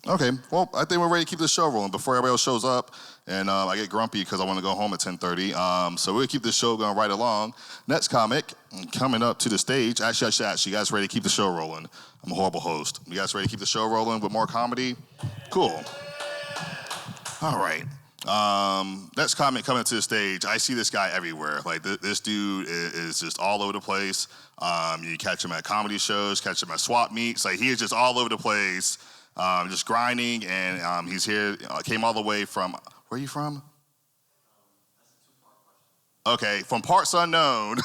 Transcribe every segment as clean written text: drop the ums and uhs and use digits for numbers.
Okay, well, I think we're ready to keep this show rolling before everybody else shows up, and I get grumpy because I want to go home at 10:30. So we'll keep this show going right along. Next comic coming up to the stage. Actually, you guys ready to keep the show rolling? I'm a horrible host. You guys ready to keep the show rolling with more comedy? Cool. All right. Next comic coming to the stage. I see this guy everywhere. Like this dude is just all over the place. You catch him at comedy shows, catch him at swap meets. Like he is just all over the place. Just grinding, and he's here, came all the way from, where are you from? Okay, from parts unknown,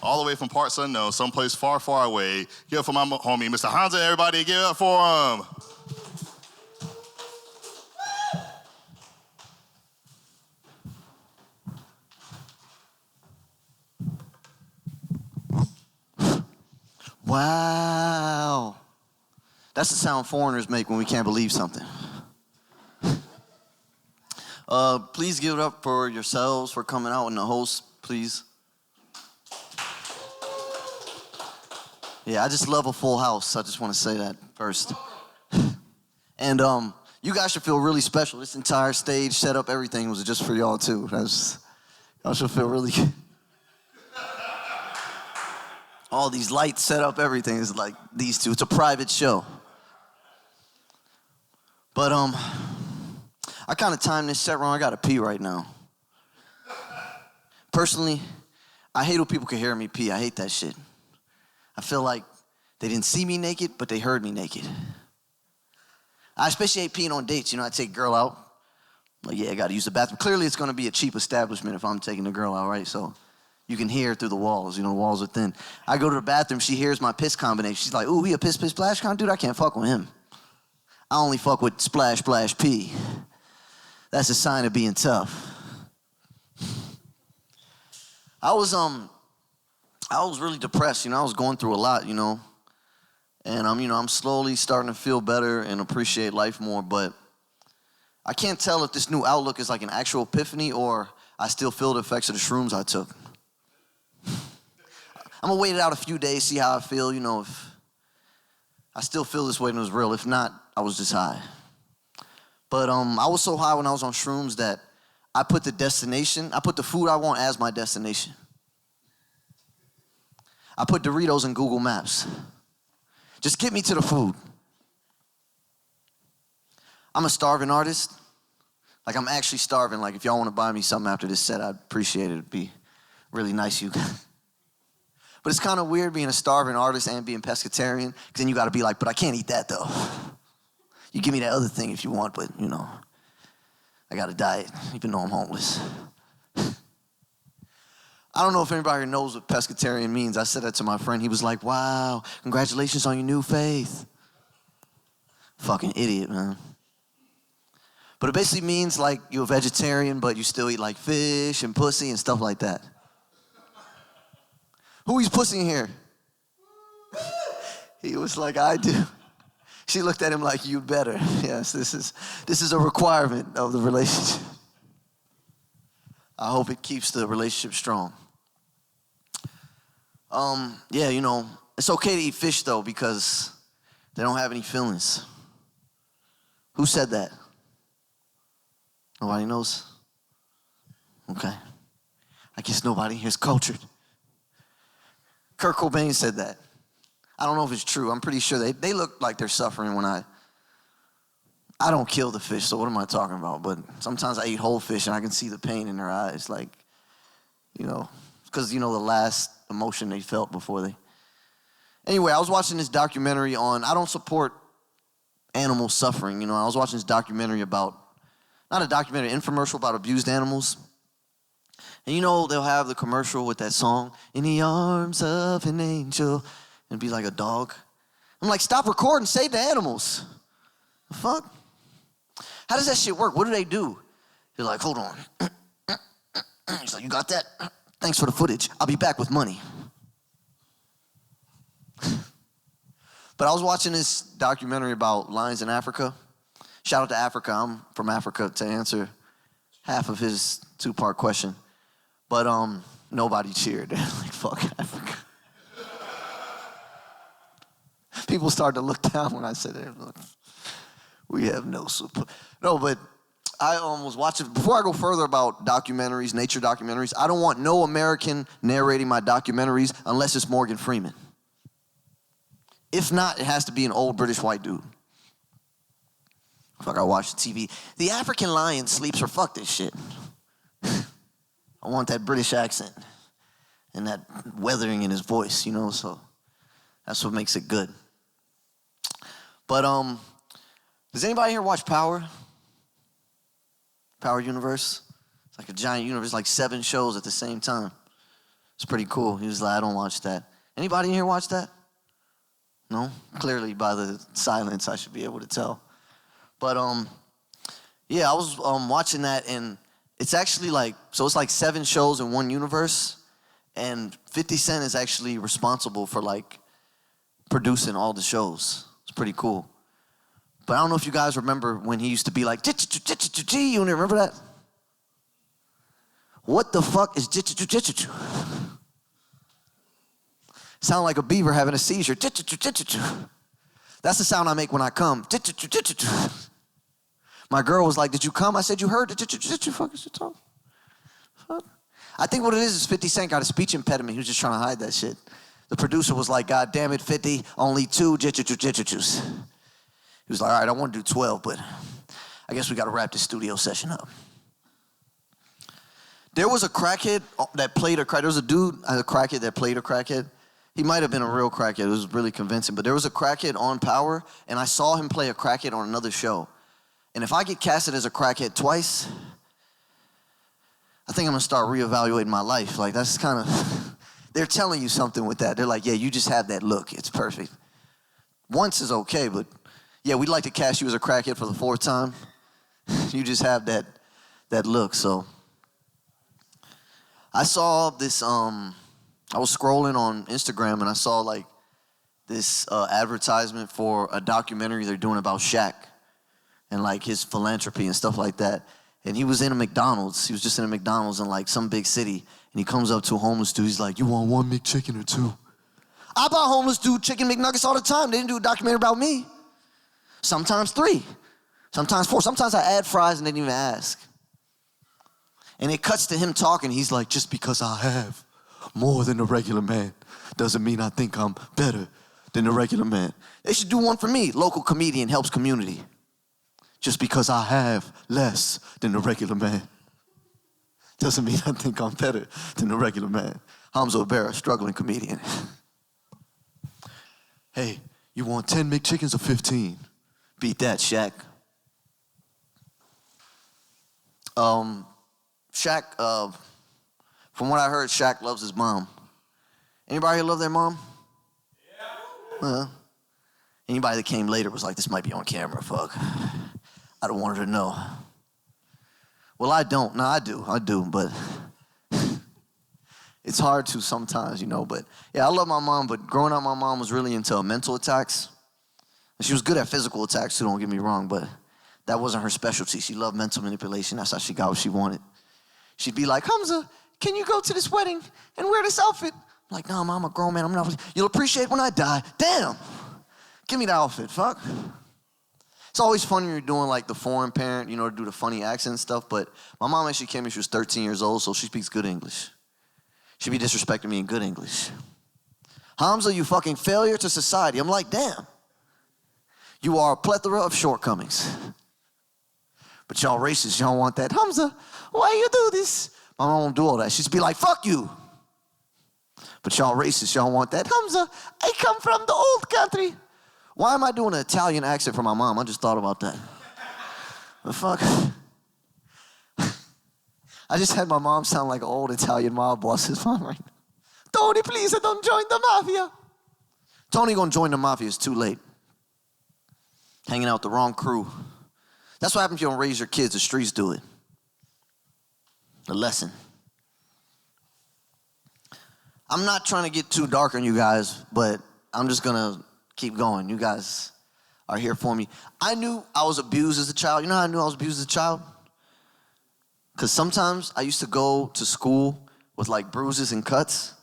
all the way from parts unknown, someplace far, far away. Give it up for my homie, Mr. Hamza, everybody, give it up for him. Wow. That's the sound foreigners make when we can't believe something. Please give it up for yourselves for coming out and the host, please. Yeah, I just love a full house. I just want to say that first. And you guys should feel really special. This entire stage, setup, everything was just for y'all too. Y'all should feel really good. All these lights set up, everything is like these two. It's a private show. But I kind of timed this set wrong. I gotta pee right now. Personally, I hate when people can hear me pee. I hate that shit. I feel like they didn't see me naked, but they heard me naked. I especially hate peeing on dates. You know, I take a girl out. Like, yeah, I gotta use the bathroom. Clearly, it's gonna be a cheap establishment if I'm taking the girl out, right? So you can hear through the walls. You know, the walls are thin. I go to the bathroom. She hears my piss combination. She's like, ooh, he a piss, piss, splash kind of dude? I can't fuck with him. I only fuck with splash, splash, pee. That's a sign of being tough. I was really depressed, you know. I was going through a lot, you know. And I'm slowly starting to feel better and appreciate life more, but I can't tell if this new outlook is like an actual epiphany or I still feel the effects of the shrooms I took. I'm gonna wait it out a few days, see how I feel, you know, if I still feel this way and it was real. If not, I was just high. But I was so high when I was on shrooms that I put the food I want as my destination. I put Doritos in Google Maps. Just get me to the food. I'm a starving artist. Like, I'm actually starving. Like, if y'all want to buy me something after this set, I'd appreciate it. It'd be really nice, you guys. But it's kind of weird being a starving artist and being pescatarian, because then you got to be like, but I can't eat that, though. You give me that other thing if you want, but, you know, I got a diet, even though I'm homeless. I don't know if anybody here knows what pescatarian means. I said that to my friend. He was like, wow, congratulations on your new faith. Fucking idiot, man. But it basically means, like, you're a vegetarian, but you still eat, like, fish and pussy and stuff like that. Who eats pussy in here? He was like, I do. She looked at him like, you better. Yes, this is a requirement of the relationship. I hope it keeps the relationship strong. Yeah, you know, it's okay to eat fish, though, because they don't have any feelings. Who said that? Nobody knows? Okay. I guess nobody here's cultured. Kurt Cobain said that. I don't know if it's true. I'm pretty sure they look like they're suffering when I don't kill the fish, so what am I talking about? But sometimes I eat whole fish and I can see the pain in their eyes, like, you know, because, you know, the last emotion they felt before they. Anyway, I was watching this documentary on, I don't support animal suffering, you know. I was watching this documentary about, not a documentary, an infomercial about abused animals. And you know, they'll have the commercial with that song, In the Arms of an Angel, and be like a dog. I'm like, stop recording, save the animals. The fuck? How does that shit work? What do they do? You're like, hold on. He's like, you got that? Thanks for the footage. I'll be back with money. But I was watching this documentary about lions in Africa. Shout out to Africa. I'm from Africa to answer half of his two-part question. But nobody cheered. Like, fuck Africa. People started to look down when I said it. We have no support. No, but I was watching, before I go further about documentaries, nature documentaries, I don't want no American narrating my documentaries unless it's Morgan Freeman. If not, it has to be an old British white dude. Fuck, I watch the TV. The African lion sleeps or fuck this shit. I want that British accent and that weathering in his voice, you know, so that's what makes it good. But, does anybody here watch Power? Power Universe? It's like a giant universe, like 7 shows at the same time. It's pretty cool. He was like, I don't watch that. Anybody in here watch that? No? Clearly by the silence, I should be able to tell. But, yeah, I was watching that, and it's actually like, so it's like 7 shows in one universe, and 50 Cent is actually responsible for, like, producing all the shows. It's pretty cool. But I don't know if you guys remember when he used to be like, you remember that? What the fuck is sound like a beaver having a seizure. That's the sound I make when I come. My girl was like, did you come? I said, you heard the fuck is you talking? I think what it is 50 Cent got a speech impediment. He was just trying to hide that shit. The producer was like, God damn it, 50, only 2 jitchus. He was like, all right, I want to do 12, but I guess we got to wrap this studio session up. There was a crackhead that played a crackhead. There was a dude, a crackhead that played a crackhead. He might have been a real crackhead. It was really convincing. But there was a crackhead on Power, and I saw him play a crackhead on another show. And if I get casted as a crackhead twice, I think I'm going to start reevaluating my life. Like, that's kind of, they're telling you something with that. They're like, yeah, you just have that look. It's perfect. Once is okay, but yeah, we'd like to cast you as a crackhead for the 4th time. You just have that look, so. I saw this, I was scrolling on Instagram and I saw like this advertisement for a documentary they're doing about Shaq and like his philanthropy and stuff like that. And he was in a McDonald's. He was just in a McDonald's in like some big city. And he comes up to a homeless dude. He's like, you want 1 McChicken or 2? I buy homeless dude chicken McNuggets all the time. They didn't do a documentary about me. Sometimes 3, sometimes 4. Sometimes I add fries and they didn't even ask. And it cuts to him talking. He's like, just because I have more than a regular man doesn't mean I think I'm better than a regular man. They should do one for me. Local comedian helps community. Just because I have less than a regular man doesn't mean I think I'm better than a regular man. Hamza, Aberra, struggling comedian. Hey, you want 10 McChickens or 15? Beat that, Shaq. Shaq, from what I heard, Shaq loves his mom. Anybody here love their mom? Yeah. Anybody that came later was like, this might be on camera, fuck. I don't want her to know. Well, I don't. No, I do, but it's hard to sometimes, you know. But yeah, I love my mom, but growing up, my mom was really into mental attacks. She was good at physical attacks too, don't get me wrong, but that wasn't her specialty. She loved mental manipulation. That's how she got what she wanted. She'd be like, Hamza, can you go to this wedding and wear this outfit? I'm like, no, Mom, I'm a grown man. I'm not. You'll appreciate when I die. Damn. Give me the outfit, fuck. It's always fun when you're doing like the foreign parent, you know, to do the funny accent and stuff, but my mom actually came when she was 13 years old, so she speaks good English. She'd be disrespecting me in good English. Hamza, you fucking failure to society. I'm like, damn. You are a plethora of shortcomings. But y'all racist, y'all want that. Hamza, why you do this? My mom won't do all that. She'd be like, fuck you. But y'all racist, y'all want that. Hamza, I come from the old country. Why am I doing an Italian accent for my mom? I just thought about that. The fuck? I just had my mom sound like an old Italian mob boss's mom right now. Tony, please, don't join the mafia. Tony gonna join the mafia. It's too late. Hanging out with the wrong crew. That's what happens if you don't raise your kids. The streets do it. The lesson. I'm not trying to get too dark on you guys, but I'm just gonna keep going. You guys are here for me. I knew I was abused as a child. You know how I knew I was abused as a child? Because sometimes I used to go to school with like bruises and cuts,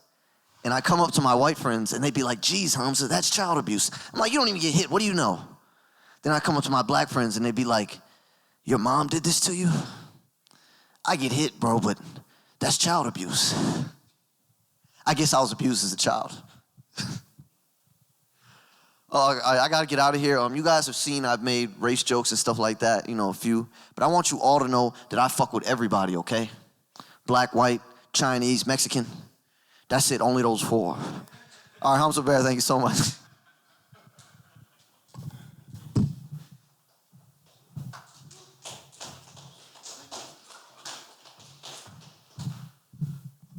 and I come up to my white friends, and they'd be like, geez, Hamza, that's child abuse. I'm like, you don't even get hit. What do you know? Then I come up to my black friends and they be like, your mom did this to you? I get hit, bro, but that's child abuse. I guess I was abused as a child. I gotta get out of here. You guys have seen I've made race jokes and stuff like that, a few. But I want you all to know that I fuck with everybody, okay? Black, white, Chinese, Mexican. That's it, only those 4. All right, Hamza, Aberra, thank you so much.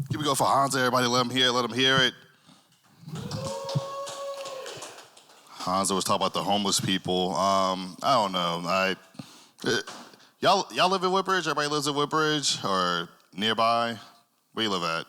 Here we go for Hamza. Everybody let him hear it. Hamza was talking about the homeless people. I don't know. Y'all live in Woodbridge? Everybody lives in Woodbridge or nearby? Where you live at?